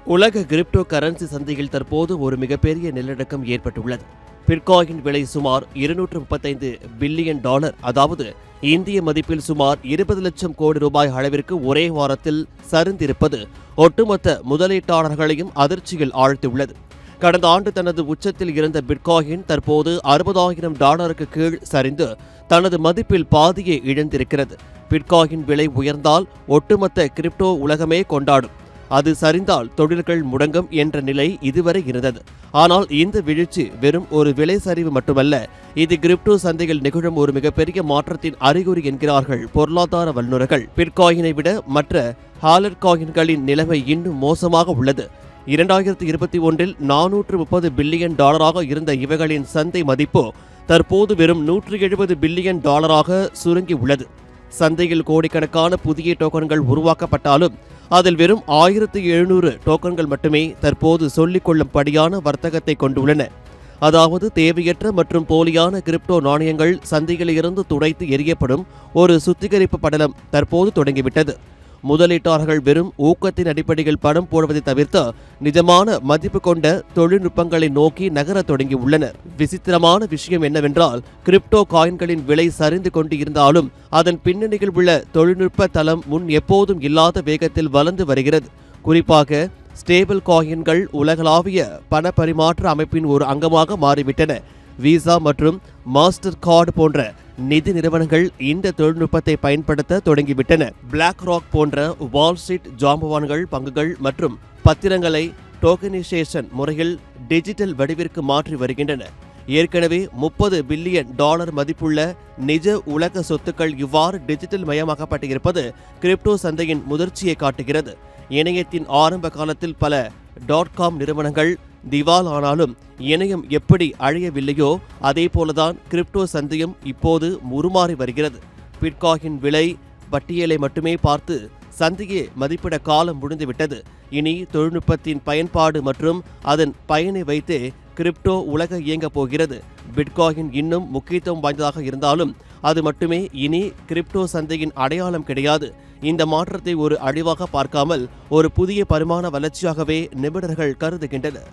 உலக crypto currency சந்தையில் தற்போது ஒரு மிகப்பெரிய நிலநடுக்கம் ஏற்பட்டுள்ளது. பிட்காயின் விலை சுமார் 235 பில்லியன் டாலர், அதாவது இந்திய மதிப்பில் சுமார் 20 லட்சம் கோடி ரூபாய் அளவிற்கு ஒரே வாரத்தில் சரிந்திருப்பது ஒட்டுமொத்த முதலீட்டாளர்களையும் அதிர்ச்சியில் ஆழ்த்தியுள்ளது. கடந்த ஆண்டு தனது உச்சத்தில் இருந்த பிட்காயின் தற்போது 60,000 டாலருக்கு கீழ் சரிந்து தனது மதிப்பில் பாதியை இழந்திருக்கிறது. பிட்காயின் விலை உயர்ந்தால் ஒட்டுமொத்த கிரிப்டோ உலகமே கொண்டாடும், அது சரிந்தால் தொழில்கள் முடங்கும் என்ற நிலை இதுவரை இருந்தது. ஆனால் இந்த வீழ்ச்சி வெறும் ஒரு விலை சரிவு மட்டுமல்ல, இது கிரிப்டோ சந்தையில் நிகழும் ஒரு மிகப்பெரிய மாற்றத்தின் அறிகுறி என்கிறார்கள் பொருளாதார வல்லுநர்கள். பிட்காயினை விட மற்ற ஹாலர் காயின்களின் நிலைமை இன்னும் மோசமாக உள்ளது. 2021இல் 430 பில்லியன் டாலராக இருந்த இவைகளின் சந்தை மதிப்பு தற்போது வெறும் 170 பில்லியன் டாலராக சுருங்கி உள்ளது. சந்தையில் கோடிக்கணக்கான புதிய டோக்கன்கள் உருவாக்கப்பட்டாலும் அதில் வெறும் 1700 டோக்கன்கள் மட்டுமே தற்போது சொல்லிக் கொள்ளும்படியான வர்த்தகத்தை கொண்டுள்ளன. அதாவது தேவையற்ற மற்றும் போலியான கிரிப்டோ நாணயங்கள் சந்தையில் இருந்து துடைத்து எறியப்படும் ஒரு சுத்திகரிப்பு படலம் தற்போது தொடங்கிவிட்டது. முதலீட்டாளர்கள் வெறும் ஊக்கத்தின் அடிப்படையில் பணம் போடுவதை தவிர்த்து நிஜமான மதிப்பு கொண்ட தொழில்நுட்பங்களை நோக்கி நகர தொடங்கியுள்ளனர். விசித்திரமான விஷயம் என்னவென்றால், கிரிப்டோ காயின்களின் விலை சரிந்து கொண்டு இருந்தாலும் அதன் பின்னணியில் உள்ள தொழில்நுட்ப தளம் முன் எப்போதும் இல்லாத வேகத்தில் வளர்ந்து வருகிறது. குறிப்பாக ஸ்டேபிள் காயின்கள் உலகளாவிய பண பரிமாற்ற அமைப்பின் ஒரு அங்கமாக மாறிவிட்டன. விசா மற்றும் மாஸ்டர் கார்டு போன்ற நிதி நிறுவனங்கள் இந்த தொழில்நுட்பத்தை பயன்படுத்த தொடங்கிவிட்டன. பிளாக் ராக் போன்ற வால் ஸ்ட்ரீட் ஜாம்பவான்கள் பங்குகள் மற்றும் பத்திரங்களை டோக்கனைசேஷன் முறையில் டிஜிட்டல் வடிவிற்கு மாற்றி வருகின்றன. ஏற்கனவே 30 பில்லியன் டாலர் மதிப்புள்ள நிஜ உலக சொத்துக்கள் இவ்வாறு டிஜிட்டல் மயமாக்கப்பட்டு இருப்பது கிரிப்டோ சந்தையின் முதிர்ச்சியை காட்டுகிறது. இணையத்தின் ஆரம்ப காலத்தில் பல .com நிறுவனங்கள் திவால் ஆனாலும் இணையம் எப்படி அழியவில்லையோ அதே போலதான் கிரிப்டோ சந்தையும் இப்போது உருமாறி வருகிறது. பிட்காயின் விலை பட்டியலை மட்டுமே பார்த்து சந்தையை மதிப்பிட காலம் முடிந்துவிட்டது. இனி தொழில்நுட்பத்தின் பயன்பாடு மற்றும் அதன் பயனை வைத்தே கிரிப்டோ உலக இயங்கப் போகிறது. பிட்காயின் இன்னும் முக்கியத்துவம் வாய்ந்ததாக இருந்தாலும் அது மட்டுமே இனி கிரிப்டோ சந்தையின் அடையாளம் கிடையாது. இந்த மாற்றத்தை ஒரு அழிவாக பார்க்காமல் ஒரு புதிய பரிமாண வளர்ச்சியாகவே நிபுணர்கள் கருதுகின்றனர்.